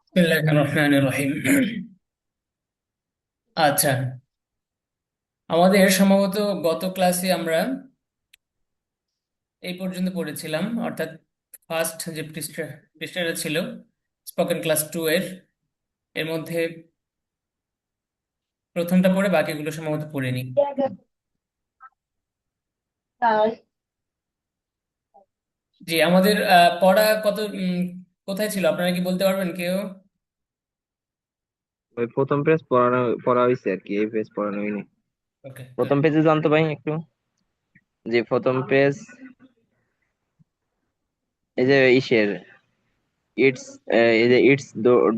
বিসমিল্লাহির রহমানির রহিম। আচ্ছা, আমাদের সম্ভবত গত ক্লাসে আমরা এই পর্যন্ত পড়েছিলাম, অর্থাৎ ফার্স্ট যে পৃষ্ঠাটা ছিল স্পোকেন ক্লাস 2 এর এর মধ্যে প্রথমটা পড়ে বাকিগুলো সম্ভবত পড়িনি। জি, আমাদের পড়া কোথায় ছিল আপনারা কি বলতে পারবেন কেউ? ওই প্রথম পেজ পড়া হয়েছে আর কি, এই পেজ পড়ানো হয়নি। ওকে, গুড। প্রথম পেজে জানতো ভাই একটু, যে প্রথম পেজ, এই যে ইসের ইটস, এই যে ইটস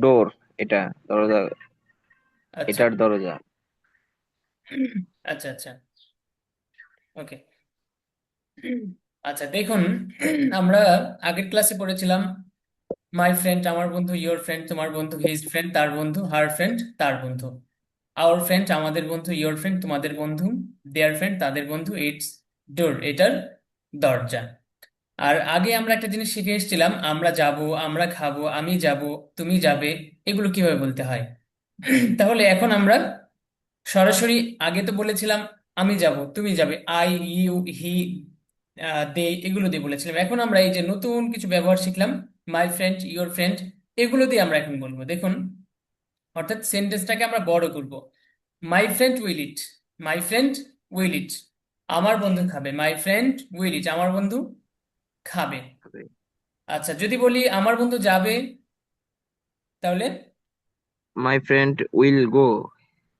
ডোর, এটা দরজা, আচ্ছা এটার দরজা। আচ্ছা আচ্ছা, ওকে। আচ্ছা দেখুন, আমরা আগের ক্লাসে পড়েছিলাম মাই ফ্রেন্ড আমার বন্ধু, ইয়োর ফ্রেন্ড তোমার বন্ধু, হিজ ফ্রেন্ড তার বন্ধু, হার ফ্রেন্ড তার বন্ধু, আওয়ার ফ্রেন্ড আমাদের বন্ধু, ইয়োর ফ্রেন্ড তোমাদের বন্ধু, দেয়ার ফ্রেন্ড তাদের বন্ধু, ইটস ডোর এটার দরজা। আর আগে আমরা একটা জিনিস শিখে এসেছিলাম, আমরা যাব, আমরা খাবো, আমি যাব, তুমি যাবে, এগুলো কিভাবে বলতে হয়। তাহলে এখন আমরা সরাসরি, আগে তো বলেছিলাম আমি যাব তুমি যাবে, আই, ইউ, হি, দে, এগুলো দিয়ে বলেছিলাম। এখন আমরা এই যে নতুন কিছু ব্যবহার শিখলাম, মাই ফ্রেন্ড, ইওর ফ্রেন্ড, এগুলো দিয়ে আমরা এখন বলবো। দেখুন, অর্থাৎ সেন্টেন্সটাকে আমরা বড় করব। My friend will eat, my friend will eat, আমার বন্ধু খাবে, মাই ফ্রেন্ড উইল ইট, আমার বন্ধু খাবে। আচ্ছা, যদি বলি আমার বন্ধু যাবে, তাহলে মাই friend will go.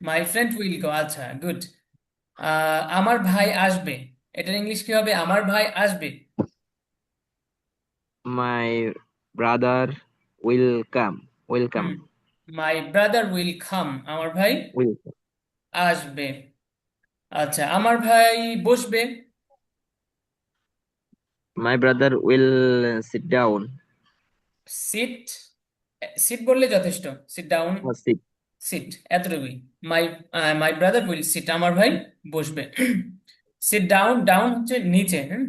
My friend will go. আচ্ছা, গুড। আমার ভাই আসবে, এটার ইংলিশ কি হবে? আমার ভাই আসবে। My brother will come. Hmm, my brother will come, আমার ভাই উইল আসবে। আচ্ছা, আমার ভাই বসবে। My brother will sit down. Sit, sit বললে যথেষ্ট। Sit down, sit. সিট, এতটুকুই। My my brother will sit, আমার ভাই বসবে। সিট ডাউন, ডাউন হচ্ছে নিচে, হ্যাঁ,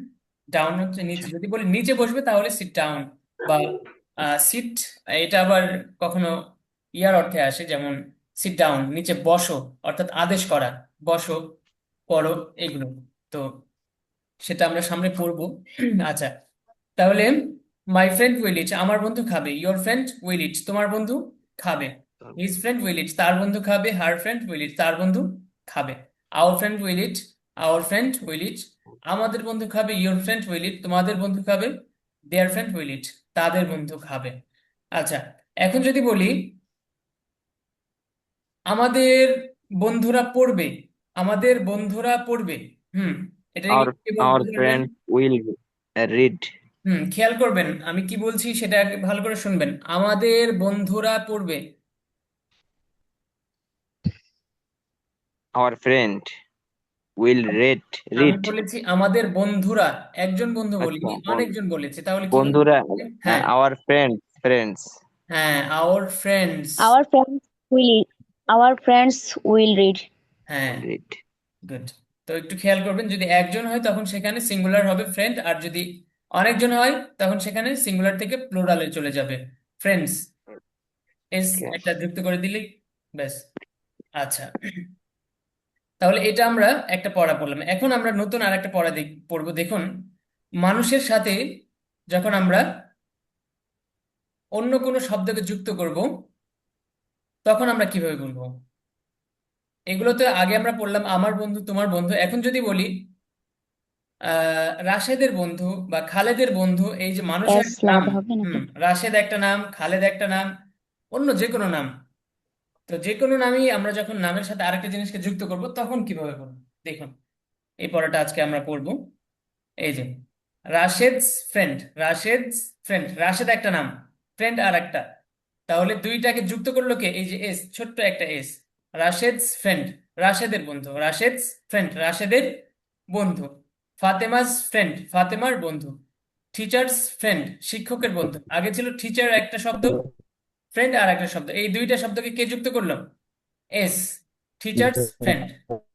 ডাউন হচ্ছে নিচে। যদি বলি নিচে বসবে তাহলে সিট ডাউন, বা সিট, এটা আবার কখনো ইয়ার অর্থে আসে, যেমন সিট ডাউন নিচে বসো, অর্থাৎ আদেশ করা, বসো, পড়ো, এগুলো। তো সেটা আমরা সামনে পড়বো। আচ্ছা, তাহলে মাই ফ্রেন্ড উইল ইট, আমার বন্ধু খাবে, ইয়োর ফ্রেন্ড উইল ইট, তোমার বন্ধু খাবে, হিজ ফ্রেন্ড উইল ইট, তার বন্ধু খাবে, হার ফ্রেন্ড উইল ইট, তার বন্ধু খাবে, our friend will eat, our friend will eat, আমাদের বন্ধু খাবে, ইয়োর ফ্রেন্ড উইল ইট, তোমাদের বন্ধু খাবে, দেয়ার ফ্রেন্ড উইল ইট, তাদের বন্ধু খাবে। আচ্ছা, এখন যদি বলি আমাদের বন্ধুরা পড়বে, আমাদের বন্ধুরা পড়বে, হুম, এটা আওয়ার ইংলিশ কি বলতে আওয়ার পারবেন? Friend will read. হুম, খেয়াল করবেন আমি কি বলছি সেটা আগে ভালো করে শুনবেন। আমাদের বন্ধুরা পড়বে। আওয়ার ফ্রেন্ড উইল আমি রিড। বলেছি আমাদের বন্ধুরা, একজন বন্ধু আচ্ছা, বলিনি, অনেকজন বলেছি, তাহলে কি বলবো? বন্ধুরা। হ্যাঁ, আওয়ার ফ্রেন্ডস। হ্যাঁ, our friends. Our friends will our friends will read. হ্যাঁ, রিড। গুড। তো একটু খেয়াল করবেন, যদি একজন হয় তখন সেখানে সিঙ্গুলার হবে ফ্রেন্ড, আর যদি অনেকজন হয় তখন সেখানে সিঙ্গুলার থেকে প্লুরালে চলে যাবে, ফ্রেন্ডস। এস একটা যুক্ত করে দিলেই ব্যাস। আচ্ছা, তাহলে এটা আমরা একটা পড়া পড়লাম। এখন আমরা নতুন আর একটা পড়া পড়বো। দেখুন, মানুষের সাথে যখন আমরা অন্য কোনো শব্দকে যুক্ত করব, তখন আমরা কিভাবে বলবো। এগুলো তো আগে আমরা পড়লাম, আমার বন্ধু, তোমার বন্ধু। এখন যদি বলি রাশেদের বন্ধু বা খালেদের বন্ধু, এই যে মানুষের S একটা নাম, লাগাতে হবে হুম, নাকি? রাশেদ একটা নাম, খালেদ একটা নাম, অন্য যে কোনো নাম, তো যে কোনো নামই আমরা যখন নামের সাথে আরেকটা জিনিসকে যুক্ত করব তখন কিভাবে বলবো। দেখুন, এই পড়াটা আজকে আমরা পড়বো। এই যে রাশেদস ফ্রেন্ড, রাশেদস ফ্রেন্ড, রাশেদ একটা নাম, ফ্রেন্ড আর একটা, তাহলে দুইটাকে যুক্ত করলো কে? এই যে এস, ছোট্ট একটা এস। রাশেদস ফ্রেন্ড, রাশেদের বন্ধু, রাশেদস ফ্রেন্ড, রাশেদের বন্ধু। ফাতেমাস ফ্রেন্ড, ফাতেমার বন্ধু। টিচার্স ফ্রেন্ড, শিক্ষকের বন্ধু। আগে ছিল টিচার একটা শব্দ, ফ্রেন্ড আর একটা শব্দ, এই দুইটা শব্দকে কে যুক্ত করলো? S, teachers friend.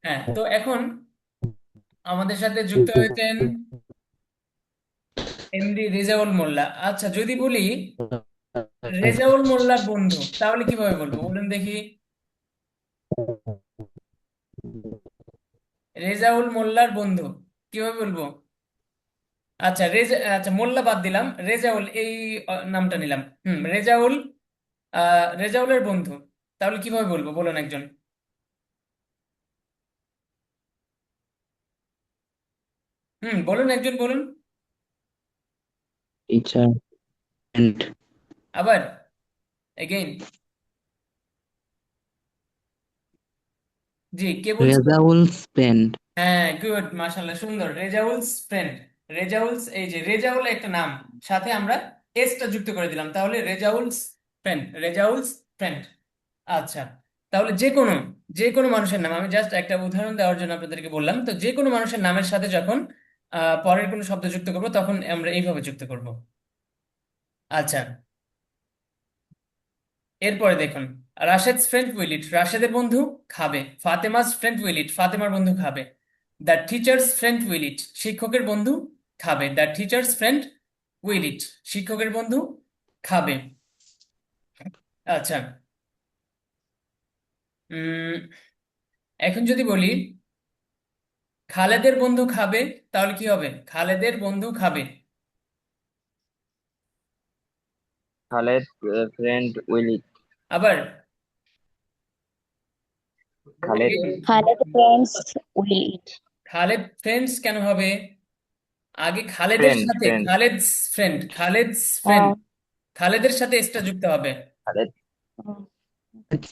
হ্যাঁ, তো এখন আমাদের সাথে যুক্ত হয়েছেন এমডি রেজাউল মোল্লা। আচ্ছা, যদি বলি রেজাউল মোল্লার বন্ধু, তাহলে কিভাবে বলবো বলুন দেখি? রেজাউল মোল্লার বন্ধু কিভাবে বলবো? আচ্ছা, আচ্ছা, মোল্লা বাদ দিলাম, রেজাউল এই নামটা নিলাম। রেজাউল, রেজাউলের বন্ধু, তাহলে কিভাবে বলবো বলুন একজন? বলুন একজন, বলুন। Teacher friend. আবার, এগেইন। জি, কে বলছিল? রেজাউলস ফ্রেন্ড। হ্যাঁ, গুড, মাশাআল্লাহ, সুন্দর। রেজাউলস ফ্রেন্ড। রেজাউলস, এই যে রেজাউল একটা নাম, সাথে আমরা এসটা যুক্ত করে দিলাম, তাহলে রেজাউলস ফ্রেন্ড, রেজাউলস ফ্রেন্ড। আচ্ছা, তাহলে যে কোনো মানুষের নাম, আমি জাস্ট একটা উদাহরণ দেওয়ার জন্য আপনাদেরকে বললাম, তো যে কোনো মানুষের নামের সাথে যখন পরের কোনো শব্দ যুক্ত করব, তখন আমরা এইভাবে যুক্ত করব। আচ্ছা, এরপরে দেখুন, রাশেদস ফ্রেন্ড উইল ইট, রাশেদের বন্ধু খাবে। ফাতেমাস ফ্রেন্ড উইল ইট, ফাতেমার বন্ধু খাবে। দ্য টিচার্স ফ্রেন্ড উইল ইট, শিক্ষকের বন্ধু খাবে। দ্য টিচার্স ফ্রেন্ড উইল ইট, শিক্ষকের বন্ধু খাবে। আচ্ছা, উম এখন যদি বলি খালেদের বন্ধু খাবে, তাহলে কি হবে? খালেদের বন্ধু খাবে। Khaled friend will eat. আবার, Khaled again, Khaled friends will eat. Khaled friends কেন হবে? আগে খালেদের ফ্রেন্ড সাথে ফ্রেন্ড খালেদস ফ্রেন্ড, Uh, খালেদের সাথে এসটা যুক্ত হবে। Khaled uh,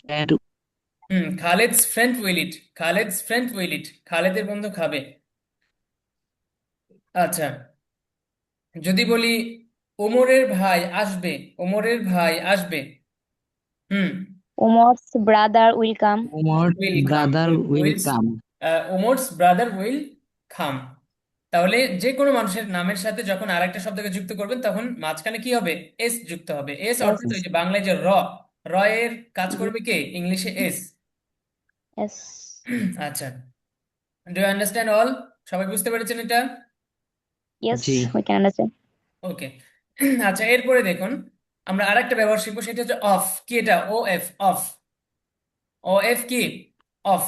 friend. Khaled's friend will eat, Khaled's friend will eat, খালেদের বন্ধু খাবে। আচ্ছা, যদি বলি ওমরের ভাই আসবে, ওমরের ভাই আসবে। হুম Umar's brother will come. Umar will come, brother good, will wills, come. Umar's brother will come. তাহলে যে কোনো মানুষের নামের সাথে যখন আরেকটা শব্দকে যুক্ত করবেন, তখন মাঝখানে কি হবে? এস যুক্ত হবে। এস অর্থাৎ ওই Yes, যে বাংলায় যে র, র এর কাজ করবে কে? ইংলিশে এস। yes, আচ্ছা, ডু ইউ আন্ডারস্ট্যান্ড অল? সবাই বুঝতে পেরেছেন এটা? জি। yes, we can understand. ওকে। আচ্ছা, এরপরে দেখুন, আমরা আরেকটা ব্যবহার শিখবো, সেটা হচ্ছে অফ। কি এটা? ও এফ, অফ। ও এফ কি? অফ।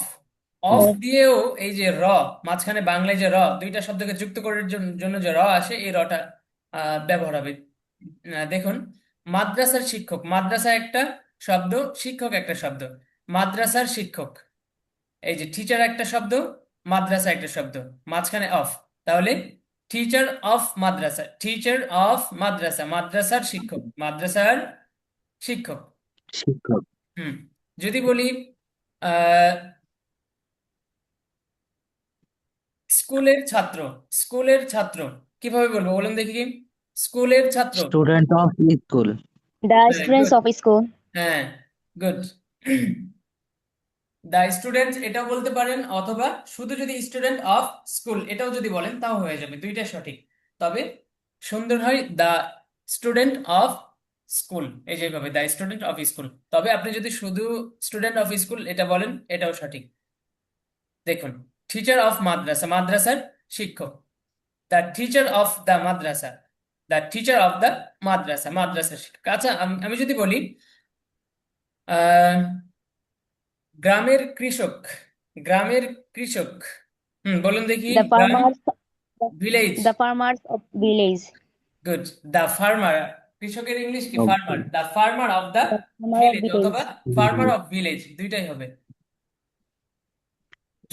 অফ Yes, দিয়েও এই যে র, মাঝখানে বাংলায় যে র, দুইটা শব্দকে যুক্ত করার জন্য যে র আসে, এই রটা ব্যবহার হবে। দেখুন, মাদ্রাসার শিক্ষক, মাদ্রাসা একটা শব্দ, শিক্ষক একটা শব্দ। মাদ্রাসার শিক্ষক, এই যে টিচার একটা শব্দ, মাদ্রাসা একটা শব্দ, মাঝখানে অফ। তাহলে teacher of madrasa, teacher of madrasa, মাদ্রাসার শিক্ষক, মাদ্রাসার শিক্ষক। শিক্ষক। হুম যদি বলি আহ স্কুলের ছাত্র, স্কুলের ছাত্র কিভাবে বলবো বলুন দেখি? স্কুলের ছাত্র। Student of school. the হ্যাঁ, students গুড। of school. হ্যাঁ, গুড। দ্য স্টুডেন্ট এটাও বলতে পারেন, অথবা শুধু যদি স্টুডেন্ট অফ স্কুল এটাও যদি বলেন, তাও হয়ে যাবে, দুইটা সঠিক। তবে সুন্দর হয় দ্য স্টুডেন্ট অফ স্কুল, এই যেভাবে দ্য স্টুডেন্ট অফ স্কুল। তবে আপনি যদি শুধু স্টুডেন্ট অফ স্কুল এটা বলেন, এটাও সঠিক। দেখুন, টিচার অফ মাদ্রাসা, মাদ্রাসার শিক্ষক। The teacher of the madrasa, the teacher of the madrasa, মাদ্রাসার শিক্ষক। আচ্ছা, আমি যদি বলি আহ গ্রামের কৃষক, গ্রামের কৃষক। বলুন দেখি, The গ্রাম, farmers, village. the farmers of village. গুড, দ্য ফার্মার। কৃষকের ইংলিশ কি? Okay. Farmer. The farmer of the The farmer of village, অথবা village. ফার্মার অফ ভিলেজ, দুইটাই হবে।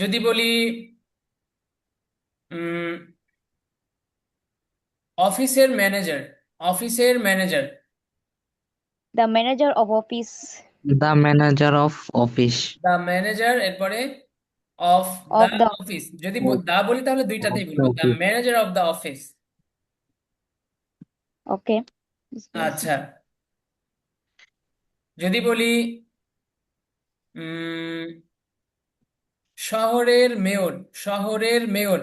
যদি বলি উম অফিসের ম্যানেজার, অফিসের manager. The manager of office the manager of office. The manager, এরপরে of the of the office. যদি দা বলি তাহলে দুইটাতেই বলবো, the office. Manager of the office. okay. Yes. আচ্ছা, যদি বলি উম শহরের মেয়র, শহরের মেয়র,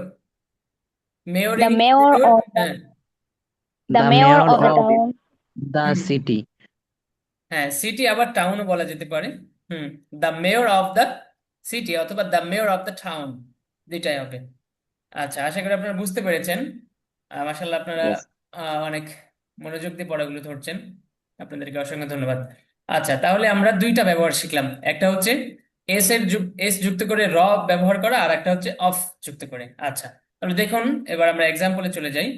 মেয়রের The ইংরেজি mayor মেয়র। of হ্যাঁ, the the mayor mayor of the of town. The হুম, সিটি। হ্যাঁ, সিটি আবার টাউনও বলা যেতে পারে। হুম the mayor of the city, অথবা the mayor of the town, দুইটাই হবে। আচ্ছা, আশা করি আপনারা বুঝতে পেরেছেন। মাশাআল্লাহ, আপনারা ইয়েস। অনেক মনোযোগ দিয়ে পড়াগুলো ধরছেন, আপনাদেরকে অসংখ্য ধন্যবাদ। আচ্ছা, তাহলে আমরা দুইটা ব্যবহার শিখলাম, একটা হচ্ছে এস যুক্ত করে ব্যবহার করা, আর একটা হচ্ছে অফ যুক্ত করে। আচ্ছা, তাহলে দেখুন, এবার আমরা এক্সাম্পলে চলে যাই।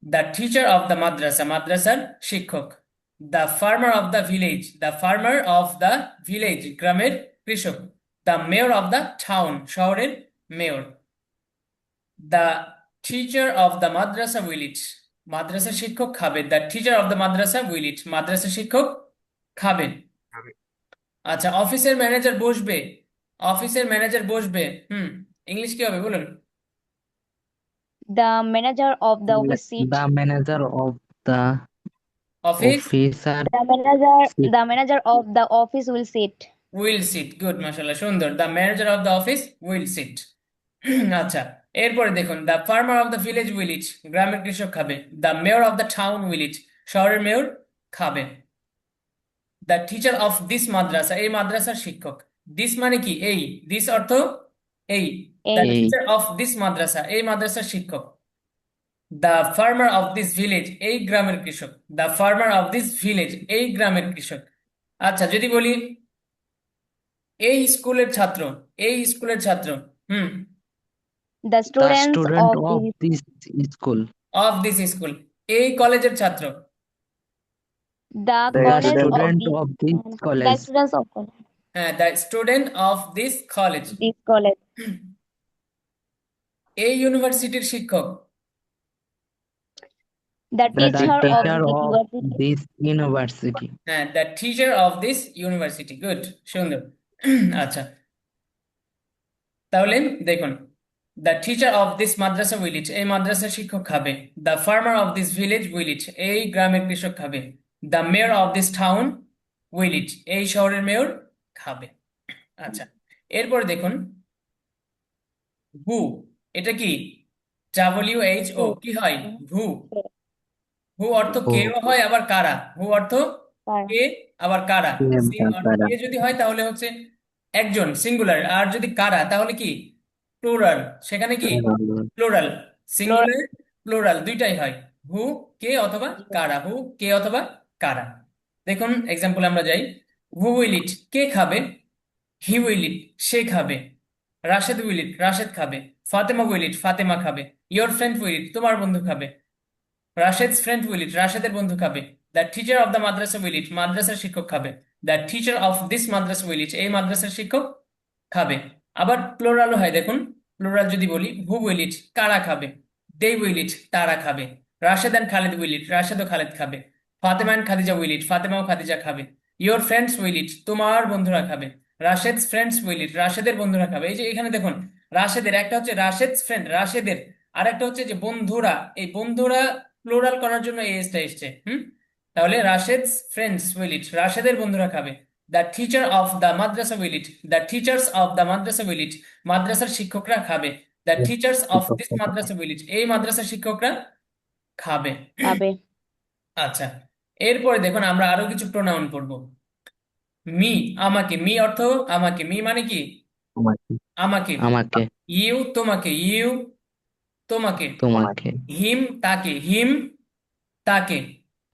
The teacher of the madrasa, মাদ্রাসার শিক্ষক। The farmer of the village, the farmer of the village, গ্রামের কৃষক। The mayor of the town, শহরের mayor. The teacher of the madrasa will eat, মাদ্রাসা শিক্ষক খাবে। The teacher of the madrasa will eat, মাদ্রাসা শিক্ষক খাবেন। আচ্ছা, অফিসের ম্যানেজার বসবে, অফিসের ম্যানেজার বসবে। ইংলিশ কি হবে বলুন? The manager of the office sit. The manager of the office officer sit. The manager of the office will sit. Will sit, গুড, মাশাআল্লাহ, সুন্দর। The manager of the office will sit. আচ্ছা, এরপরে দেখুন, the farmer of the village will eat, গ্রামের কৃষক খাবে। The mayor of the town will eat, শহরের মেয়র খাবে। The teacher of this madrasa, এই মাদ্রাসার শিক্ষক। দিস মানে কি? এই। দিস অর্থ এই। দ্য এই। টিচার অফ দিস মাদ্রাসা, এই মাদ্রাসার শিক্ষক। The farmer of this village, এই গ্রামের কৃষক। The farmer of this village, এই গ্রামের কৃষক। আচ্ছা, যদি বলি এই স্কুলের ছাত্র, এই স্কুলের ছাত্র। হুম The The students student of of this, this school. Of this school, এই কলেজের ছাত্র। the The college of student this, of this the college. students of হ্যাঁ, the student of this college, this college. এই ইউনিভার্সিটির শিক্ষক। The The teacher of teacher this of university. this university. হ্যাঁ, the teacher of this university, good, সুন্দর। আচ্ছা, তাহলে দেখুন, the teacher of this madrasa will eat, এই মাদ্রাসার শিক্ষক খাবে। The farmer of this village will eat, এই গ্রামের কৃষক খাবে। The mayor of this town will eat, এই শহরের মেয়র খাবে। আচ্ছা, এরপরে দেখুন, হু, এটা কি? WHO, কি হয়? হু। হু অর্থ কেউ Oh, হয়, আবার কারা। হু অর্থ কে, আবার কারা। Para. কে যদি হয় তাহলে হচ্ছে একজন, সিঙ্গুলার। আর যদি কারা তাহলে কি? প্লুরাল। সেখানে কি? প্লুরাল। Plural. সিঙ্গুলার, প্লুরাল দুইটাই হয়। হু কে অথবা কারা, হু কে অথবা কারা। দেখুন এক্সাম্পল আমরা যাই। হু উইল ইট, কে খাবে? হি উইল ইট, সে খাবে। রাশেদ উইল ইট, রাশেদ খাবে। ফাতেমা উইল ইট, ফাতেমা খাবে। ইয়োর ফ্রেন্ড উইল ইট, তোমার বন্ধু খাবে। রাশেদস ফ্রেন্ড উইল ইট, রাশেদের বন্ধু খাবে। The teacher of the madrasa will eat, মাদ্রাসার শিক্ষক খাবে। The teacher of this madrasa will eat, এই মাদ্রাসার শিক্ষক খাবে। আবার প্লোরালও হয়, দেখুন। প্লোরাল যদি বলি, হু উইল ইট, কারা খাবে। দে উইল ইট, তারা খাবে। রাশেদ অ্যান্ড খালিদ উইল ইট, রাশেদ ও খালিদ খাবে। ফাতেমা অ্যান্ড খাদিজা উইল ইট, ফাতেমা ও খাদিজা খাবে। ইয়োর ফ্রেন্ডস উইল ইট, তোমার বন্ধুরা খাবে। রাশেদস ফ্রেন্ডস উইল ইট, রাশেদের বন্ধুরা খাবে। এই যে এখানে দেখুন, রাশেদের একটা হচ্ছে রাশেদস ফ্রেন্ড, রাশেদের। আর একটা হচ্ছে যে বন্ধুরা, এই বন্ধুরা প্লুরাল করার জন্য এই এসটা এসছে। তাহলে রাশেদস ফ্রেন্ডস উইল ইট, রাশেদের বন্ধুরা খাবে। The teacher of the madrasa will eat, the teachers of the madrasa will eat, মাদ্রাসার শিক্ষকরা খাবে। The teachers of this madrasa will eat, এই মাদ্রাসার শিক্ষকরা খাবে। Abe. আচ্ছা, এরপরে দেখুন আমরা আরো কিছু প্রোনাউন পড়বো। মি, আমাকে। মি অর্থ আমাকে। মি মানে কি? আমাকে আমাকে। আমাকে ইউ, তোমাকে। ইউ, তোমাকে। তোমাকে হিম, তাকে। হিম, তাকে।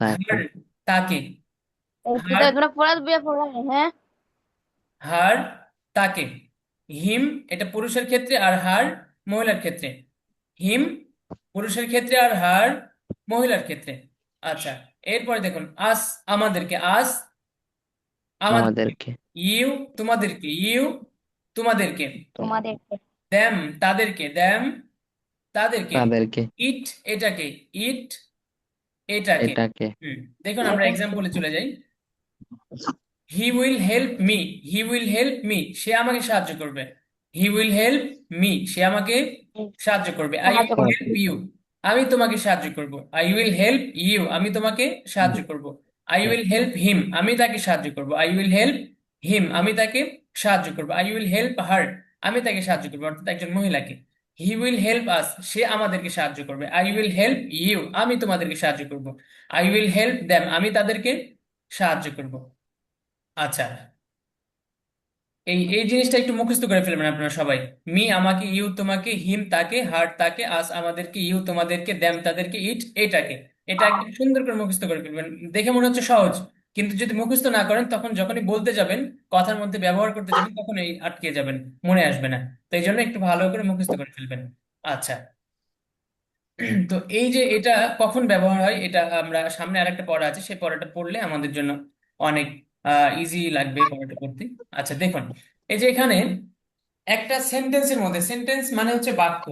তাকে হার, তাকে। এটা হার, তোমরা পড়া বিয়ে পড়া হ্যাঁ। হার, তাকে। হিম এটা পুরুষের ক্ষেত্রে, আর হার মহিলার ক্ষেত্রে। হিম পুরুষের ক্ষেত্রে, আর হার মহিলার ক্ষেত্রে। আচ্ছা, এরপরে দেখুন, আস, আমাদেরকে। আস, আমাদেরকে। আমাদেরকে ইউ, তোমাদেরকে। ইউ, তোমাদেরকে। তোমাদেরকে। দ্যাম, তাদেরকে। দ্যাম, তাদেরকে। তাদেরকে ইট, এটাকে। ইট, এটাকে। এটাকে দেখুন আমরা এক্সাম্পলে চলে যাই। He will help me, he will help me, সে আমাকে সাহায্য করবে। হি উইল হেল্প মি, সে আমাকে সাহায্য করবে। আই সাহায্য উইল করো। হেল্প ইউ, আমি তোমাকে সাহায্য করব। আই উইল হেল্প ইউ, আমি তোমাকে সাহায্য করব। আই উইল হেল্প হিম, আমি তাকে সাহায্য করব। আই উইল হেল্প হিম, আমি তাকে সাহায্য করব। আই উইল হেল্প হার, আমি তাকে সাহায্য করবো, অর্থাৎ একজন মহিলাকে। হি উইল হেল্প আস, সে আমাদেরকে সাহায্য করবে। আই উইল হেল্প ইউ, আমি তোমাদেরকে সাহায্য করব। আই উইল হেল্প দ্যাম, আমি তাদেরকে সাহায্য করব। আচ্ছা, এই এই জিনিসটা একটু মুখস্থ করে ফেলবেন আপনারা সবাই। মি আমাকে, ইউ তোমাকে, হিম তাকে, হার তাকে, আস আমাদেরকে, ইউ তোমাদেরকে, দ্যাম তাদেরকে, ইট এটাকে। এটা একদম সুন্দর করে মুখস্থ করে ফেলবেন। দেখে মনে হচ্ছে সহজ, কিন্তু যদি মুখস্থ না করেন তখন যখনই বলতে যাবেন, কথার মধ্যে ব্যবহার করতে যাবেন, তখন এই আটকে যাবেন, মনে আসবে না। তো এই জন্য একটু ভালো করে মুখস্থ করে ফেলবেন। আচ্ছা, তো এই যে এটা কখন ব্যবহার হয়, এটা আমরা সামনে আরেকটা পড়া আছে, সেই পড়াটা পড়লে আমাদের জন্য অনেক ইজি লাগবে পড়াটা পড়তে। আচ্ছা দেখুন, এই যে এখানে একটা সেন্টেন্সের মধ্যে, সেন্টেন্স মানে হচ্ছে বাক্য।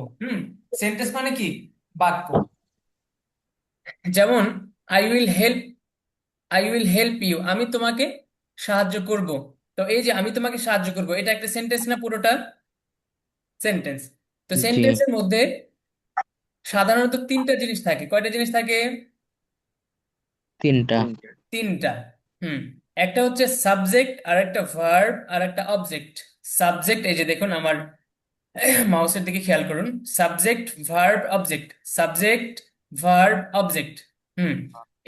সেন্টেন্স মানে কি? বাক্য। যেমন আই উইল হেল্প ইউ, আমি তোমাকে সাহায্য করব। তো এই যে আমি তোমাকে সাহায্য করব, এটা একটা সেন্টেন্স না? পুরোটা সেন্টেন্স। তো জি, সেন্টেন্সের মধ্যে সাধারণত তিনটা জিনিস থাকে। কয়টা জিনিস থাকে? তিনটা। তিনটা। হুম একটা হচ্ছে সাবজেক্ট, আর একটা ভার্ব, আর একটা অবজেক্ট। সাবজেক্ট, এই যে দেখুন আমার মাউসের দিকে খেয়াল করুন, subject verb object, subject verb object. হুম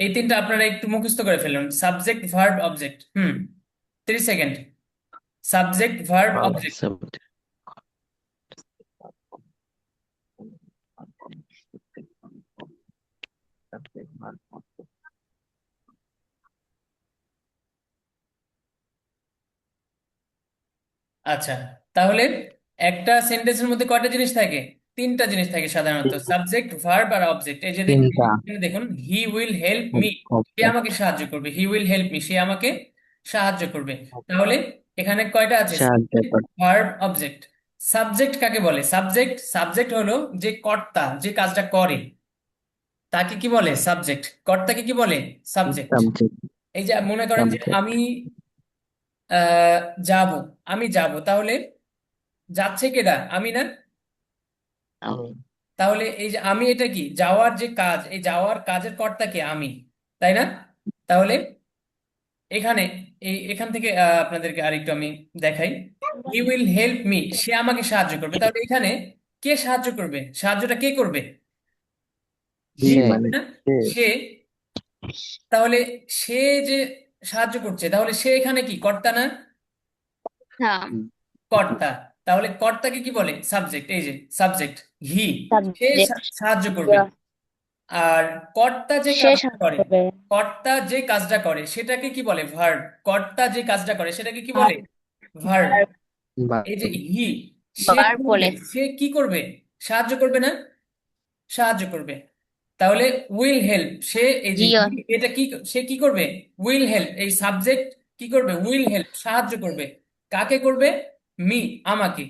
এই তিনটা আপনারা একটু মুখস্থ করে ফেলুন, subject verb object. 3 second. Subject verb object. Subject. আচ্ছা, তাহলে একটা সেন্টেন্সের মধ্যে কয়টা জিনিস থাকে? তিনটা জিনিস থাকে সাধারণত, সাবজেক্ট ভার্ব আর অবজেক্ট। এই যে তিনটা। এখানে দেখুন, হি will help me, say Object. আমাকে সাহায্য করবে। হি উইল হেল্প মি, সে আমাকে সাহায্য করবে। তাহলে এখানে কয়টা আছে? সাহায্য করে। Verb object. সাবজেক্ট কাকে বলে? সাবজেক্ট, সাবজেক্ট হলো যে কর্তা, যে কাজটা করে, তাকে কি বলে? সাবজেক্ট। কর্তাকে কি বলে? সাবজেক্ট। Subject. এই যে মনে করেন যে Subject. আমি আহ যাব, আমি যাব, তাহলে যাচ্ছে কেডা? আমি না? আমি। তাহলে এই যে আমি, এটা কি? যাওয়ার যে কাজ, এই যাওয়ার কাজের কর্তা কে? আমি, তাই না? তাহলে এখানে এখান থেকে আপনাদেরকে আরেকটু আমি দেখাই। হি উইল হেল্প মি, সে আমাকে সাহায্য করবে। তাহলে এখানে কে সাহায্য করবে? সাহায্যটা কে করবে? হি, সে। মানে না? সে সে। তাহলে সে যে সাহায্য করছে, তাহলে সে এখানে কি? কর্তা না? হ্যাঁ, কর্তা। তাহলে কর্তাকে কি বলে? সাবজেক্ট। এই যে সাবজেক্ট, হি, সে সাবজেক্ট। সাহায্য করবে। আর কর্তা যে সে কাজটা সাহায্য করে, করবে। কর্তা যে কাজটা করে সেটাকে কি বলে? ভার্ব। কর্তা যে কাজটা করে সেটাকে কি ভার্ব। বলে? ভার্ব। এই যে ভার্ব। হি, সে কি ভার্ব করবে? বলে। সে কি করবে? সাহায্য করবে না? সাহায্য করবে। তাহলে উইল হেল্প, সে এই যে জিও। এটা কি, সে কি করবে? Will help. এই সাবজেক্ট কি করবে? উইল হেল্প, সাহায্য করবে। কাকে করবে? মি, আমাকে।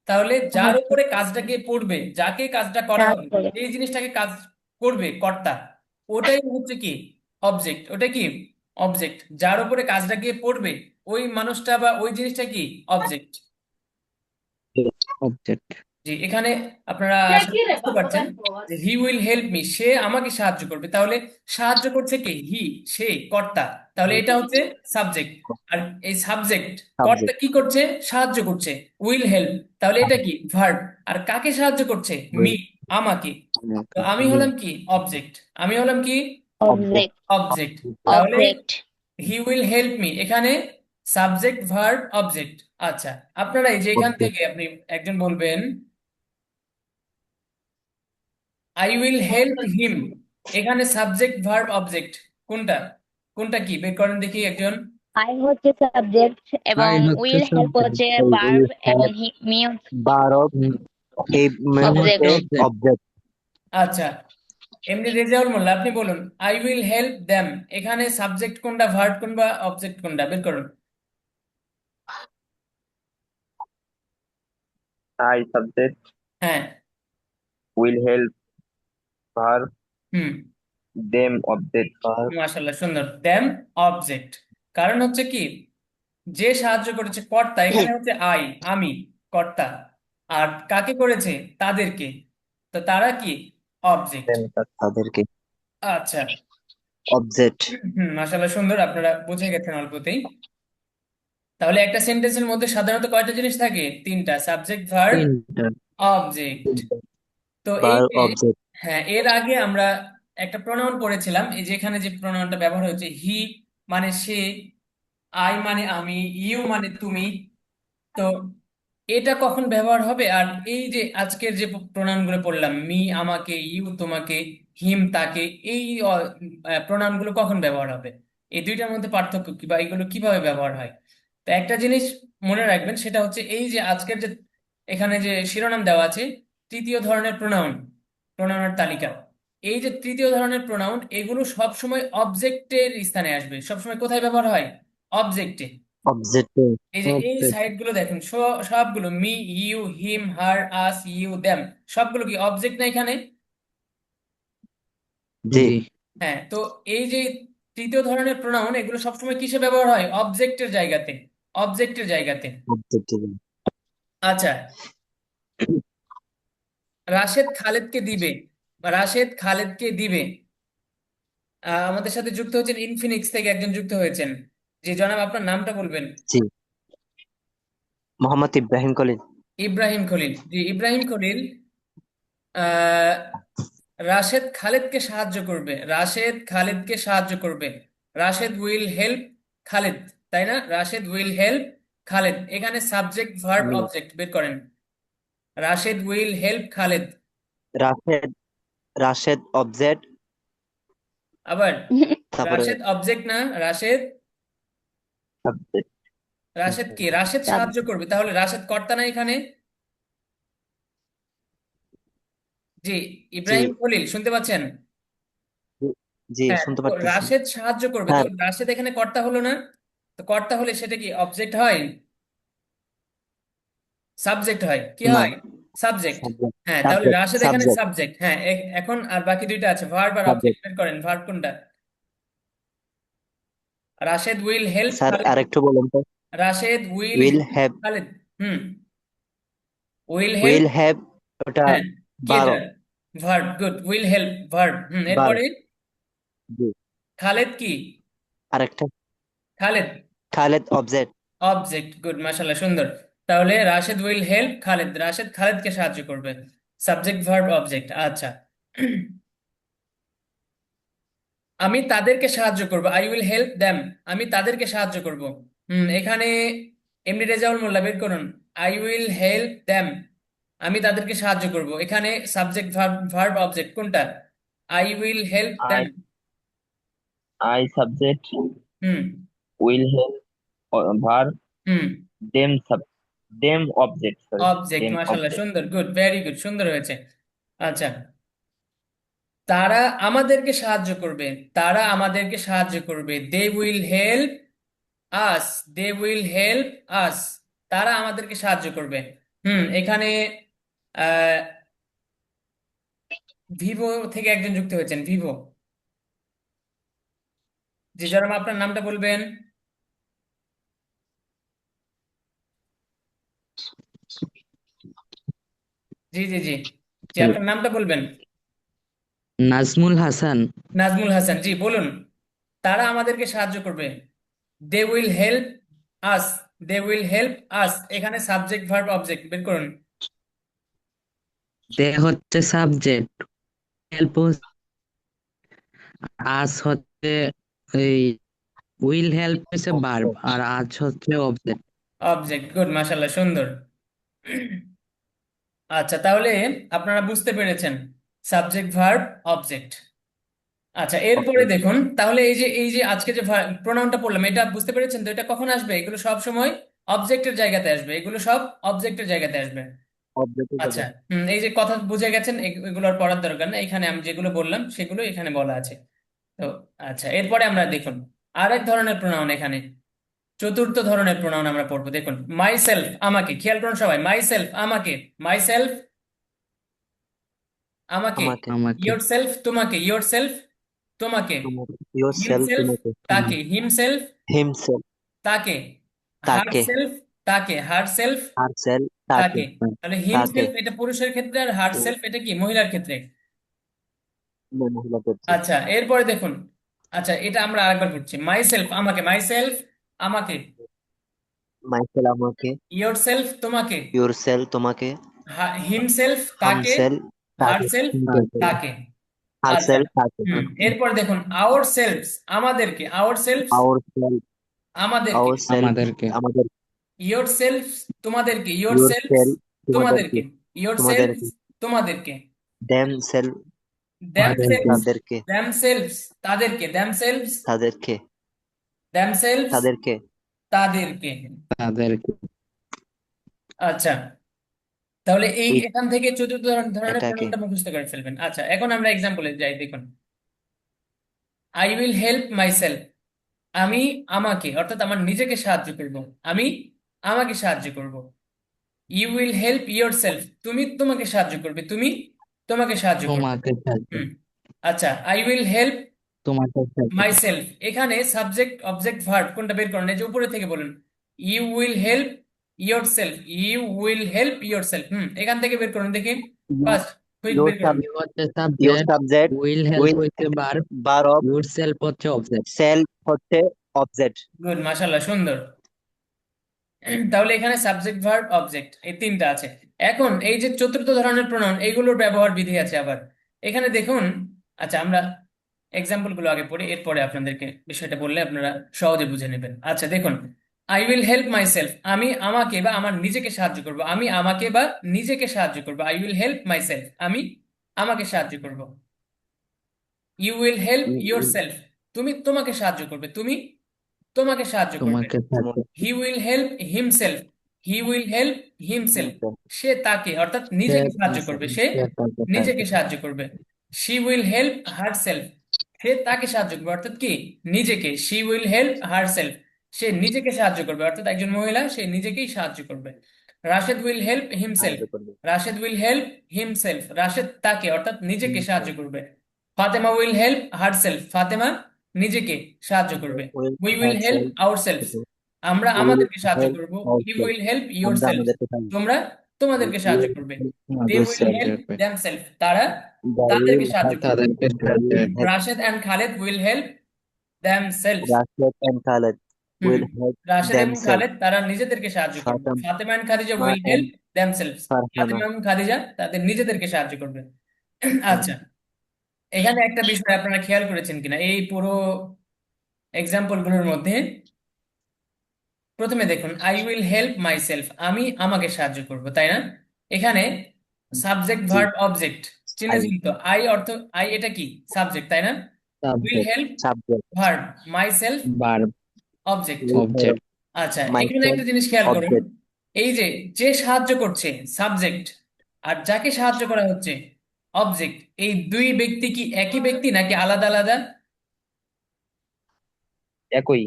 তাহলে যার আমাকে উপরে কাজটা গিয়ে পড়বে, যাকে কাজটা করা সাহায্য হবে, করবে। এই জিনিসটাকে কাজ করবে কর্তা, ওটাই হচ্ছে কি? অবজেক্ট। ওটা কি? অবজেক্ট। যার উপরে কাজটা গিয়ে পড়বে, ওই মানুষটা বা ওই জিনিসটা কি? অবজেক্ট। Object. জি, এখানে আপনারা আশা করি বুঝতে পারছেন যে হি উইল হেল্প মি, সে আমাকে সাহায্য করবে। তাহলে সাহায্য করছে কে? হি, সে, কর্তা। তাহলে এটা হচ্ছে সাবজেক্ট। আর এই সাবজেক্ট, কর্তা Subject. কি করছে? সাহায্য করছে, উইল হেল্প। তাহলে এটা কি? ভার্ব। আর কাকে সাহায্য করছে? Me, Will. আমাকে। তো আমাকে। আমি Will. হলাম কি? অবজেক্ট। আমি হলাম কি? Object. অবজেক্ট। অবজেক্ট। তাহলে object. He will help me, এখানে সাবজেক্ট ভার্ব অবজেক্ট। আচ্ছা, আপনারা এই যে এখান Object. থেকে আপনি একজন বলবেন আই উইল হেল্প হিম, এখানে সাবজেক্ট ভার্ব অবজেক্ট কোনটা? কোনটা কি? বের করেন দেখি একজন। আই হচ্ছে সাবজেক্ট এবং I হচ্ছে উইল হেল্প subject. হচ্ছে এই ভার্ব will এবং have মি বারব হুম, এই অবজেক্ট। হচ্ছে object. অবজেক্ট। আচ্ছা, এমনি রেজাউল মোল্লা, আপনি বলুন আই উইল হেল্প দেম, এখানে সাবজেক্ট কোনটা, ভার্ব কোনটা, অবজেক্ট কোনটা? বের করুন। আই সাবজেক্ট, হ্যাঁ। Will help verb, hmm them object verb. মাশাআল্লাহ, সুন্দর। Them object. কারণ হচ্ছে কি, যে সাহায্য করেছে কর্তা, এখানে হচ্ছে আই, আমি, কর্তা। আর কাকে করেছে? তাদেরকে। তো তারা কি? অবজেক্ট। দেম তাদেরকে আচ্ছা। অবজেক্ট। মাশাআল্লাহ, সুন্দর, আপনারা বুঝে গেছেন অল্পতেই। তাহলে একটা সেন্টেন্সের মধ্যে সাধারণত কয়টা জিনিস থাকে? তিনটা, সাবজেক্ট ভার্ব তিনটা। অবজেক্ট। তো এই ভার্ব যে, অবজেক্ট। হ্যাঁ, এর আগে আমরা একটা প্রোনাউন পড়েছিলাম। এই যে এখানে যে প্রোনাউনটা ব্যবহার হচ্ছে, হি মানে সে, আই মানে আমি, ইউ মানে তুমি, তো এটা কখন ব্যবহার হবে? আর এই যে আজকের যে প্রোনাউন গুলো পড়লাম, মি আমাকে, ইউ তোমাকে, হিম তাকে, এই প্রোনাউন গুলো কখন ব্যবহার হবে? এই দুইটার মধ্যে পার্থক্য কি, বা এগুলো কিভাবে ব্যবহার হয়? তো একটা জিনিস মনে রাখবেন, সেটা হচ্ছে এই যে আজকের যে এখানে যে শিরোনাম দেওয়া আছে, তৃতীয় ধরনের প্রোনাউন, প্রোনাউনের তালিকা, এই যে তৃতীয় ধরনের প্রোনাউন, এগুলো সবসময় অবজেক্টের স্থানে আসবে। সবসময় কোথায় ব্যবহার হয়? অবজেক্টে। Objective. এই যে এই Object. সাইড গুলো দেখেন, সবগুলো me, you, him, her, us, you, them, সবগুলো কি অবজেক্ট না এখানে? জি। জি। হ্যাঁ, তো এই যে তৃতীয় ধরনের প্রোনাউন, এগুলো সবসময় কিসে ব্যবহার হয়? অবজেক্টের জায়গাতে, অবজেক্টের জায়গাতে। Objective. আচ্ছা, রাশেদ খালেদকে দিবে, বা রাশেদ খালেদকে দিবে। আমাদের সাথে যুক্ত হচ্ছেন ইনফিনিক্স থেকে একজন যুক্ত হয়েছেন। যে জনাব, আপনার নামটা বলবেন। জি। মোহাম্মদ ইব্রাহিম কলিল। ইব্রাহিম খলিল। জি, ইব্রাহিম খলিল আহ রাশেদ খালেদকে সাহায্য করবে, রাশেদ খালেদকে সাহায্য করবে। রাশেদ উইল হেল্প খালেদ, তাই না? রাশেদ উইল হেল্প খালেদ, এখানে সাবজেক্ট ভার্ব জি। অবজেক্ট বের করেন। Rashed will help Khaled. Rashed Rashed object, আবার তারপরে রাশেদ অবজেক্ট না, রাশেদ, সাবজেক্ট। রাশেদ কি? রাশেদ সাহায্য করবে, তাহলে রাশেদ কর্তা না এখানে? জি, জি। ইব্রাহিম খলিল শুনতে পাচ্ছেন? জি, জি, হ্যাঁ, শুনতে তো পারতেছি। রাশেদ সাহায্য করবে, তো হ্যাঁ। রাশেদ এখানে কর্তা হলো না? তো কর্তা হলে সেটা কি অবজেক্ট হয়? সাবজেক্ট হয়? কি না, হয়? সাবজেক্ট। সাবজেক্ট। হ্যাঁ, তাহলে সাবজেক্ট। রাশেদ এখানে সাবজেক্ট। সাবজেক্ট। হ্যাঁ, এখন আর বাকি দুইটা আছে, ভার্ব আর অবজেক্ট। সাবজেক্ট। বের করেন ভার্ব কোনটা। Rashed will help sir Khaled. আরেকটু বলুন তো। Rashed will will help have. Khaled. Hmm, will help. Will have ওটা হ্যাঁ, কি এটা? বারো। Verb, good, will help verb. বারো। এরপরে জি। খালেদ কি? আরেকটা Khaled Khaled object. Object, good, মাশাআল্লাহ, সুন্দর। তাহলে রাশেদ উইল হেল্প খালেদ, রাশেদ খালেদকে সাহায্য করবে, সাবজেক্ট ভার্ব অবজেক্ট। আচ্ছা, আমি তাদেরকে সাহায্য করব, আই উইল হেল্প দেম, আমি তাদেরকে সাহায্য করব। এখানে এমনি রেজাউল মোল্লা বের করুন, আই উইল হেল্প দেম, আমি তাদেরকে সাহায্য করব। এখানে সাবজেক্ট ভার্ব ভার্ব অবজেক্ট কোনটা? I will help I them. I subject, hmm will help verb, hmm them them object, sorry, object, them মাশাআল্লাহ, অবজেক্ট। সুন্দর, গুড, ভেরি গুড, সুন্দর হয়েছে। আচ্ছা, তারা আমাদেরকে সাহায্য করবে, তারা আমাদেরকে সাহায্য করবে, they will help us, they will help us, তারা আমাদেরকে সাহায্য করবে। এখানে আহ ভিভো থেকে একজন যুক্ত হয়েছেন, ভিভো। জি জনাব, আপনার নামটা বলবেন। জি জি জি জি, আপনার নামটা বলবেন। নাজমুল হাসান। নাজমুল হাসান, জি বলুন। তারা আমাদেরকে সাহায্য করবে, they will help us, they will help us, এখানে সাবজেক্ট ভার্ব অবজেক্ট বের করুন। দে হচ্ছে সাবজেক্ট, হেল্প আস হচ্ছে এই উইল হেল্প হচ্ছে ভার্ব, অবজেক্ট। আর আজ হচ্ছে অবজেক্ট। অবজেক্ট, গুড, মাশাআল্লাহ, সুন্দর। আচ্ছা, তাহলে আপনারা বুঝতে পেরেছেন সাবজেক্ট ভার্ব অবজেক্ট। আচ্ছা, এরপরে অবজেক্ট। দেখুন, তাহলে এই যে আজকে যে প্রোনাউনটা পড়লাম, এটা বুঝতে পেরেছেন তো? এটা কখন আসবে? এগুলো সব সময় অবজেক্টের জায়গাতে আসবে, এগুলো সব অবজেক্টের জায়গাতে আসবে। অবজেক্ট আচ্ছা, হবে। এই যে কথা বুঝে গেছেন, এগুলো আর পড়ার দরকার না, এখানে আমি যেগুলো বললাম সেগুলো এখানে বলা আছে। তো আচ্ছা, এরপরে আমরা দেখুন আরেক ধরনের প্রোনাউন, এখানে চতুর্থ ধরনের প্রোনাউন আমরা পড়বো। দেখুন, মাই সেলফ, আমাকে, খেয়াল করুন সবাই, মাই সেলফ আমাকে, মাই সেলফ আমাকে, আমাকে। আমাকে। ইয়োর সেলফ তোমাকে, ইয়োর সেলফ তোমাকে, তোমাকে। ইয়োর সেলফ হিমসেলফ তোমাকে। তাকে, হিমসেলফ হিমসেলফ তাকে, হার তাকে। সেলফ তাকে, হার সেলফ আর সেল তাকে। তাকে। তাহলে তাকে। হিমসেলফ এটা পুরুষের ক্ষেত্রে, আর হার সেলফ এটা কি মহিলার ক্ষেত্রে। মহিলা করছে। আচ্ছা, এরপরে দেখুন, আচ্ছা এটা আমরা আরেকবার পড়ছি, মাই সেলফ আমাকে, মাই সেলফ আমাকে, মাইসেল আমাকে। ইয়োর সেলফ তোমাকে, ইয়োর সেল তোমাকে। হিমসেলফ তাকে, হামসেল হার তাকে। সেলফ তাকে। তাকে। আর আচ্ছা, সেল তাকে। এরপর দেখুন, আওয়ার সেলফস আমাদেরকে, আওয়ার সেলফস আওয়ার সেল। আমাদেরকে, আওয়ার সেল আমাদেরকে। আমাদের। ইয়োর সেলফ তোমাদেরকে, ইয়োর সেলফ yourself তোমাদেরকে তোমাদেরকে, ইয়োর সেলফ তোমাদেরকে তোমাদেরকে, themselves দ্যাম তাদেরকে সেলফস, তাদেরকে দ্যাম সেলফস তাদেরকে, দ্যাম সেলফস, তাদেরকে দ্যাম সেলফস তাদেরকে তাদেরকে। তাদেরকে আচ্ছা, তাহলে এই it এখান থেকে চতুর্থ ধরনের এটাকে প্রণয়নটা মুখস্থ করে ফেলবেন। আচ্ছা, এখন আমরা এক্সাম্পলে যাই, দেখুন। আই উইল হেল্প মাইসেলফ, আমি আমাকে অর্থাৎ আমার নিজেকে সাহায্য করব, আমি আমাকে সাহায্য করব। You will help yourself, তুমি তোমাকে সাহায্য করবে, তুমি তোমাকে সাহায্য করবে। তোমাকে সাহায্য হুম। আচ্ছা, আই উইল হেল্প তোমাকে সাহায্য মাইসেলফ, এখানে সাবজেক্ট অবজেক্ট ভার্ব কোনটা বের করেন, এই যে উপরে থেকে বলুন। You will help yourself, you will help yourself, এখান থেকে বের করুন দেখি, ফার্স্ট কুইক your বের করুন। sub ইউ হচ্ছে your subject, subject will help will হচ্ছে verb, bar of your self হচ্ছে অবজেক্ট। self হচ্ছে object গুড, মাশাআল্লাহ, সুন্দর। তাহলে এখানে সাবজেক্ট ভার্ব অবজেক্ট এই তিনটা আছে। এখন এই যে চতুর্থ ধরনের প্রণয়ন, এইগুলোর ব্যবহার বিধি আছে আবার এখানে দেখুন। আচ্ছা, আমরা এক্সাম্পল গুলো আগে পড়ি, এরপরে আপনাদেরকে বিষয়টা বললে আপনারা সহজে বুঝে নেবেন। আচ্ছা দেখুন, I will help myself, আমি আমাকে বা আমার নিজেকে সাহায্য করব, আমি আমাকে বা নিজেকে সাহায্য করব। I will help myself, আমি আমাকে সাহায্য করব। You will help your will self, তুমি তোমাকে সাহায্য করবে, তুমি তোমাকে সাহায্য করবে। তোমাকে সাহায্য তোমার he will help himself, he will help himself, সে তাকে অর্থাৎ সে নিজেকে সাহায্য করবে, সে সে তাকে সাহায্য নিজেকে সাহায্য করবে। She will help herself, সে তাকে সাহায্য করবে অর্থাৎ কি, নিজেকে। She will help herself, সে নিজেকে সাহায্য করবে অর্থাৎ একজন মহিলা, সে নিজেকেই সাহায্য করবে। রাশেদ উইল হেল্প হিমসেলফ, সাহায্য করবে Rashed will help himself, Rashed তাকে অর্থাৎ নিজেকে সাহায্য করবে। Fatema will help herself, ফাতেমা নিজেকে সাহায্য করবে। will we will help herself ourselves, আমরা will আমাদেরকে সাহায্য help করব। You ourselves will help your আমরা সেলফ, আমাদেরকে সাহায্য তোমরা তোমাদেরকে সাহায্য will করবে। help দে আমাদের উইল সাহায্য হেল্প করবে, দেমসেলফ, তারা they তাদেরকে will সাহায্য help করবে। তাদেরকে they সাহায্য will করবে। help Rashed and Khaled will help themselves, Rashid and Khaled hmm, will help Rashed এবং themselves খালেদ তারা নিজেদেরকে সাহায্য করবে। Fatima Fatema and Khadija will and help themselves, Farhana Fatema এবং খাদিজা তাদের নিজেদেরকে সাহায্য করবে। আচ্ছা, এখানে একটা বিষয় আপনারা খেয়াল করেছেন কিনা এই পুরো এক্সাম্পল গুলোর মধ্যে, প্রথমে দেখুন I will help myself, আমি আমাকে সাহায্য করব, তাই না? এখানে subject G verb object I চিহ্নিত, আই অর্থ, আই এটা কি সাবজেক্ট, তাই না? Will subject, help subject verb, my self verb, object. will help object. আচ্ছা, এখানে myself একটা জিনিস খেয়াল করুন, object এই যে যে সাহায্য করছে সাবজেক্ট, আর যাকে সাহায্য করা হচ্ছে অবজেক্ট, এই দুই ব্যক্তি কি একই ব্যক্তি নাকি আলাদা আলাদা? একই।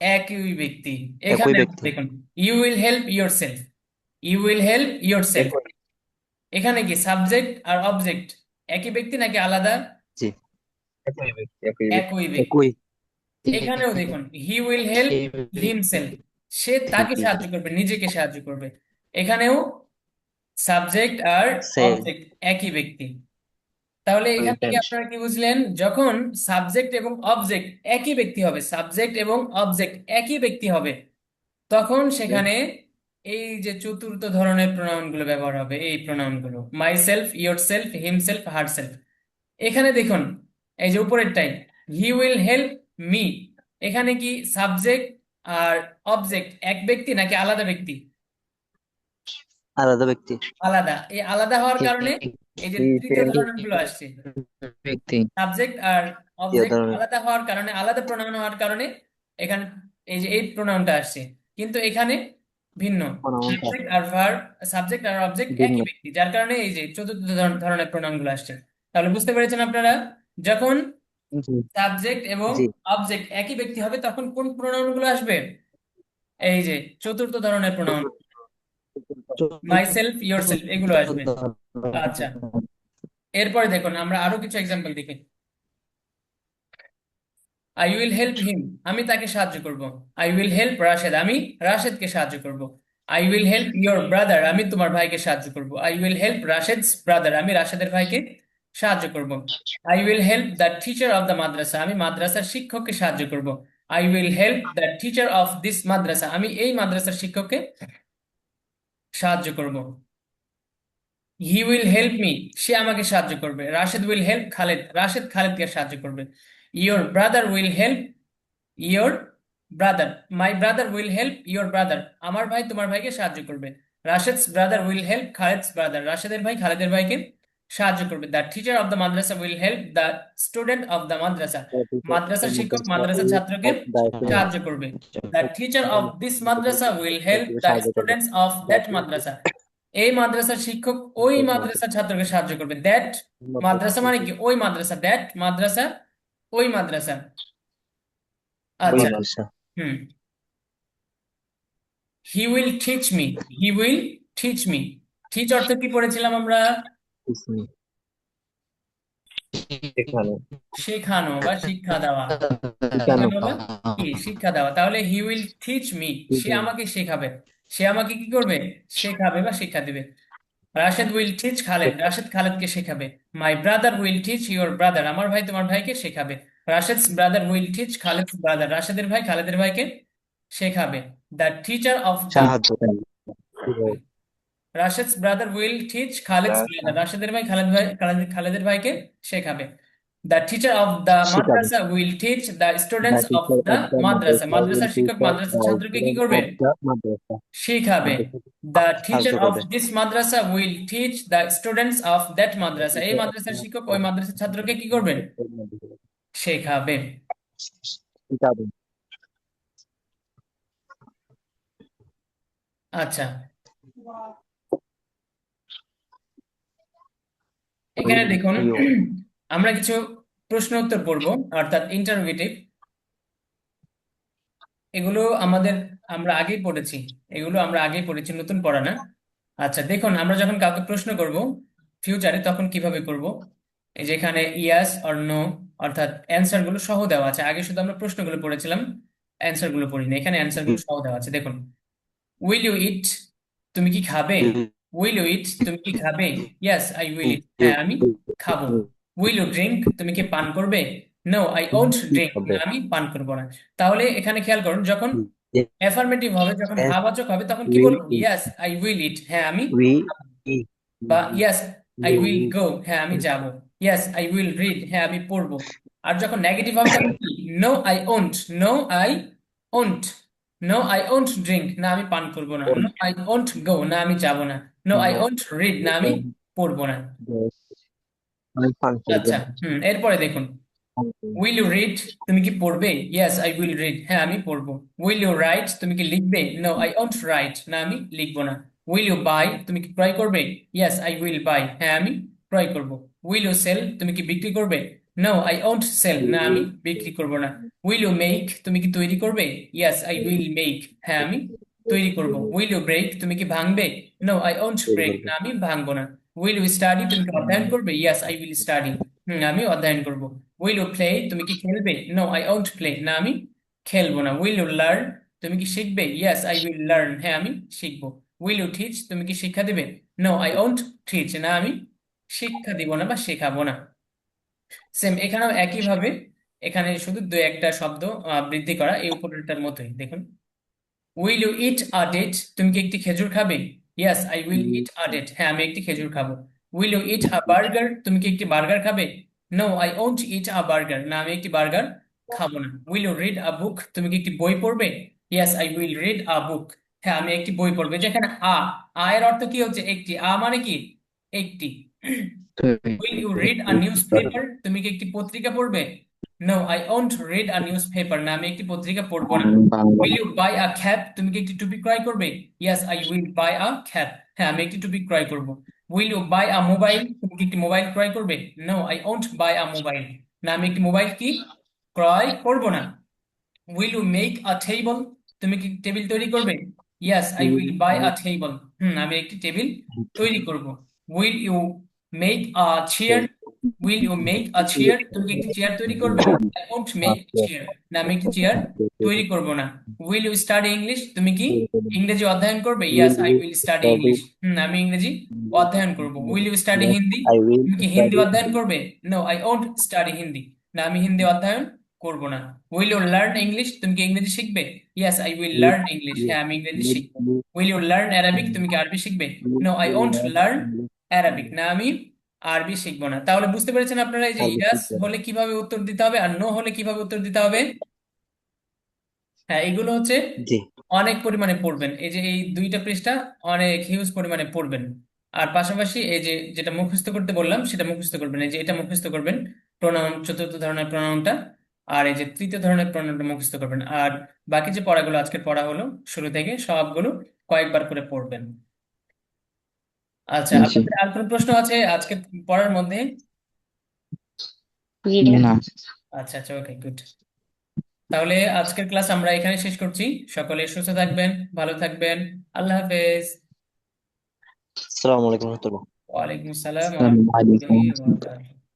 একই ব্যক্তি। একই এখানে ব্যক্তি দেখুন, you will help yourself, you will help yourself, একই এখানে কি সাবজেক্ট আর অবজেক্ট একই ব্যক্তি নাকি আলাদা? জি একই ব্যক্তি, একই ব্যক্তি। একই ব্যক্তি। একই এখানেও দেখুন হি উইল হেল্প হিমসেলফ, সে তাকে জি সাহায্য করবে, নিজেকে সাহায্য করবে। এখানেও সাবজেক্ট আর same অবজেক্ট একই ব্যক্তি। তাহলে এখান থেকে intent আপনারা কি বুঝলেন, যখন সাবজেক্ট এবং অবজেক্ট একই ব্যক্তি হবে, সাবজেক্ট এবং অবজেক্ট একই ব্যক্তি হবে, তখন সেখানে এই যে চতুর্থ ধরনের প্রোনাউনগুলো ব্যবহার হবে, এই প্রোনাউনগুলো myself, yourself, himself, herself. এখানে দেখুন, এই যে উপরেরটাই, হি উইল হেল্প মি, এখানে কি সাবজেক্ট আর অবজেক্ট এক ব্যক্তি নাকি আলাদা ব্যক্তি? আলাদা ব্যক্তি আলাদা। এই আলাদা হওয়ার কারণে এই যে he তৃতীয় said ধরনের গুলো আসছে, ব্যক্তি। সাবজেক্ট আর দ্বিতীয় অবজেক্ট ধরনের আলাদা হওয়ার কারণে, আলাদা প্রোনাউন হওয়ার কারণে এখানে এই যে এই প্রোনাউনটা আসছে, কিন্তু এখানে ভিন্ন। প্রণয়নটা সাবজেক্ট আর ভার্ব, সাবজেক্ট আর অবজেক্ট ভিন্ন একই ব্যক্তি, যার কারণে এই যে চতুর্থ ধরনের প্রোনাউন গুলো আসছে। তাহলে বুঝতে পেরেছেন আপনারা, যখন জি, সাবজেক্ট এবং জি অবজেক্ট একই ব্যক্তি হবে তখন কোন প্রোনাউন গুলো আসবে? এই যে চতুর্থ ধরনের pronoun, my self, your self, এগুলো আসবে। আচ্ছা, এরপরে দেখুন আমরা আরো কিছু এক্সাম্পল দেখি। আই উইল হেল্প হিম, আমি তাকে সাহায্য করব। আই উইল হেল্প রাশেদ, আমি রাশেদকে সাহায্য করব। I will help your brother, আমি তোমার ভাইকে সাহায্য করব। I will help Rashed's brother, আমি রাশেদের ভাইকে সাহায্য করব। I will help the teacher of the madrasa, আমি মাদ্রাসার শিক্ষককে সাহায্য করব। I will help the teacher of this madrasa, আমি এই মাদ্রাসার শিক্ষককে সাহায্য করব। হি উইল হেল্প মি, সে আমাকে সাহায্য করবে। রাশেদ উইল হেল্প খালেদ, রাশেদ খালেদকে সাহায্য করবে। Your brother will help your brother, my brother will help your brother, আমার ভাই তোমার ভাইকে সাহায্য করবে। রাশেদস ব্রাদার উইল হেল্প খালেদস ব্রাদার, রাশেদের ভাই খালেদের ভাইকে সাহায্য করবে। The teacher of the madrasa will help the student of the Madrasa, The teacher of the মাদ্রাসার শিক্ষক madrasa মাদ্রাসার will ছাত্রকে help the student সাহায্য করবে। The teacher of this madrasa will help the সাহায্য করবে। স্টুডেন্টস অফ দ্যাট মাদ্রাসা, এই মাদ্রাসার শিক্ষক ওই মাদ্রাসার ছাত্রকে সাহায্য করবে। দ্যাট মাদ্রাসা মানে কি? ওই মাদ্রাসা, দ্যাট মাদ্রাসা, ওই মাদ্রাসা। ওই আচ্ছা, মাদ্রাসা। হুম, he will teach me, he will teach me, teach অর্থ কি পড়েছিলাম আমরা? ইসমি, এখানে শেখানো বা শিক্ষা দেওয়া, শিখানো। শেখানো বা কি শিক্ষা দেওয়া। তাহলে হি উইল টিচ মি, সে আমাকে শেখাবে, সে আমাকে কি করবে? শেখাবে বা শিক্ষা দিবে। রাশেদ উইল টিচ খালেদ, রাশেদ খালেদকে শেখাবে। মাই brother will teach your brother, আমার ভাই তোমার ভাইকে শেখাবে। রাশেদস brother will teach Khaled's brother, রাশেদের ভাই খালেদের ভাইকে শেখাবে। দ্য টিচার অফ দ্য, সাহায্য করে। Rashed's brother will teach Khaled's brother, রাশেদের ভাই খালেদের ভাইকে শেখাবে। দ্য টিচার অফ দ্য শিখাবে। Madrasa will teach the The students of teacher the of the madrasa, madrasa will মাদ্রাসার teach শিক্ষক the মাদ্রাসার ছাত্রকে কি student করবে? of the madrasa শিখাবে। দ্য টিচার সাহায্য অফ করবে। This madrasa will teach the students of that madrasa, এই মাদ্রাসার শিক্ষক ওই মাদ্রাসার ছাত্রকে কি করবেন? শেখাবে। শিখাবে। আচ্ছা, এখানে দেখুন আমরা কিছু প্রশ্ন উত্তর পড়বো, অর্থাৎ ইন্টারোগেটিভ। এগুলো আমরা আগেই পড়েছি, নতুন পড়া না। আচ্ছা দেখুন, আমরা যখন কাউকে প্রশ্ন করব ফিউচারে, তখন কিভাবে করব? এই যেখানে ইয়াস অর নো, অর্থাৎ অ্যান্সার গুলো সহ দেওয়া আছে। আগে শুধু আমরা প্রশ্নগুলো পড়েছিলাম, অ্যান্সার গুলো পড়িনি। এখানে অ্যান্সার গুলো সহ দেওয়া আছে, দেখুন। উইল ইউ ইট, তুমি কি খাবে? উইল ইউ ইট, তুমি কি খাবে? ইয়েস আই উইল ইট, হ্যাঁ আমি খাবো। উইল ইউ ড্রিঙ্ক, তুমি কি পান করবে? নো আই ওন্ট ড্রিঙ্ক, হবে। আমি পান করবো না। তাহলে এখানে খেয়াল করুন, যখন অ্যাফার্মেটিভ হবে, যখন Yes, হ্যাঁ বাচক হবে, তখন কি will বলবো? eat. ইয়েস আই উইল ইট, হ্যাঁ আমি We খাবো। eat. বা yes I We will eat. গো, হ্যাঁ আমি যাব। ইয়েস আই উইল রিড, হ্যাঁ আমি পড়বো। আর যখন নেগেটিভ হবে তখন কি? No I won't, no I won't, no I won't drink, না আমি পান করবো না। নো আই ওন্ট গো, না আমি যাব না। No I No. Won't read, না আমি পড়বো না। Yes. আমি পান করবো আচ্ছা, না। এরপরে দেখুন, উইল ইউ রিড, তুমি কি পড়বে? ইয়েস আই উইল রিড, হ্যাঁ আমি পড়বো। উইল ইউ রাইট, তুমি কি লিখবে? নো আই ওন্ট রাইট, না আমি লিখবো না। উইল ইউ বাই, তুমি কি ক্রয় করবে? ইয়েস আই উইল বাই, হ্যাঁ আমি ক্রয় করব। উইল ইউ সেল, তুমি কি বিক্রি করবে? নো আই ওন্ট সেল, না আমি বিক্রি করব না। উইল ইউ মেক, তুমি কি তৈরি করবে? ইয়েস আই উইল মেক, হ্যাঁ আমি তৈরি করব। উইল ইউ ব্রেক, তুমি কি ভাঙবে? নো আই ওন্ট ব্রেক, না আমি ভাঙবো না। উইল ইউ স্টাডি, তুমি কি অধ্যয়ন করবে? ইয়েস আই উইল স্টাডি, আমি অধ্যয়ন করব। উইল ইউ প্লে, তুমি কি খেলবে? নো আই ওন্ট প্লে, না আমি খেলবো না। উইল ইউ লার্ন, তুমি কি শিখবে? ইয়েস আই উইল লার্ন, হ্যাঁ আমি শিখবো। উইল ইউ টিচ, তুমি কি শিক্ষা দেবে? নো আই ওন্ট টিচ, না আমি শিক্ষা দিব না বা শেখাবো না। সেম এখানেও একইভাবে, এখানে শুধু দুই একটা শব্দ বৃদ্ধি করা, এই উপরেরটার মতোই। দেখুন, will you eat a date, তুমি কি একটি খেজুর খাবে? Yes I will eat a date, হ্যাঁ আমি একটি খেজুর খাবো। Will you eat a burger, তুমি কি একটি বার্গার খাবে? No I won't eat a burger, না আমি একটি বার্গার খাবো না। Will you read a book, তুমি কি একটি বই পড়বে? Yes I will read a book, হ্যাঁ আমি একটি বই পড়বে। যেখানে এর অর্থ কি হচ্ছে? একটি। মানে কি? একটি। Will you read a newspaper, তুমি কি একটি পত্রিকা পড়বে? No I won't read a newspaper, না আমি একটি পত্রিকা পড়বো না। Will you buy a cap, তুমি কি একটি টুপি ক্রয় করবে? Yes I will buy a cap, হ্যাঁ আমি একটি টুপি ক্রয় করব। Will you buy a mobile, তুমি কি একটি মোবাইল ক্রয় করবে? No I won't buy a mobile, না আমি একটি মোবাইল কি ক্রয় করব না। Will you make a table, তুমি কি টেবিল তৈরি করবে? Yes I will buy a table, আমি একটি টেবিল তৈরি করব। Will you make a chair, will you make a chair, তুমি কি একটি চেয়ার তৈরি করবে? আই ওন্ট মেক চেয়ার, না আমি একটি চেয়ার তৈরি করব না। উইল ইউ স্টাডি ইংলিশ, তুমি কি ইংরেজি অধ্যয়ন করবে? Yes I will study English, আমি ইংরেজি অধ্যয়ন করব। Will you study Hindi, I will তুমি কি হিন্দি study. অধ্যয়ন করবে? No I won't study Hindi, না আমি হিন্দি অধ্যয়ন করব না। উইল ইউ লার্ন ইংলিশ, তুমি কি ইংরেজি শিখবে? Yes I will learn English, হ্যাঁ আমি ইংরেজি শিখবো। উইল ইউ লার্ন অ্যারাবিক, তুমি কি আরবি শিখবে? No I won't learn Arabic, না আমি আরবি শিখবো না। তাহলে বুঝতে পেরেছেন আপনারা, এই যে ইয়াস হলে কিভাবে উত্তর দিতে হবে আর নো হলে কিভাবে উত্তর দিতে হবে। হ্যাঁ, এগুলো হচ্ছে জি অনেক পরিমাণে পড়বেন, এই যে এই দুইটা পৃষ্ঠা অনেক হিউজ পরিমাণে পড়বেন। আর পাশাপাশি এই যে যেটা মুখস্থ করতে বললাম সেটা মুখস্থ করবেন, এই যে এটা মুখস্থ করবেন, প্রোনাউন, চতুর্থ ধরনের প্রোনাউনটা, আর এই যে তৃতীয় ধরনের প্রোনাউনটা মুখস্থ করবেন। আর বাকি যে পড়াগুলো আজকে পড়া হলো শুরু থেকে সবগুলো কয়েকবার করে পড়বেন। আচ্ছা, জি আপনাদের আর কোনো প্রশ্ন আছে আজকে পড়ার মধ্যে? Yeah. না। আচ্ছা আচ্ছা, ওকে, গুড। তাহলে আজকের ক্লাস আমরা এখানে শেষ করছি। সকলে সুস্থ থাকবেন, ভালো থাকবেন। আল্লাহ হাফেজ। আসসালামু আলাইকুম রহমতুল্লাহ ওয়ালাইকুম আসসালাম ওয়া আসসালামু রাহমাতুল্লাহি আলাইকুম। ওয়া বারাকাতুহু।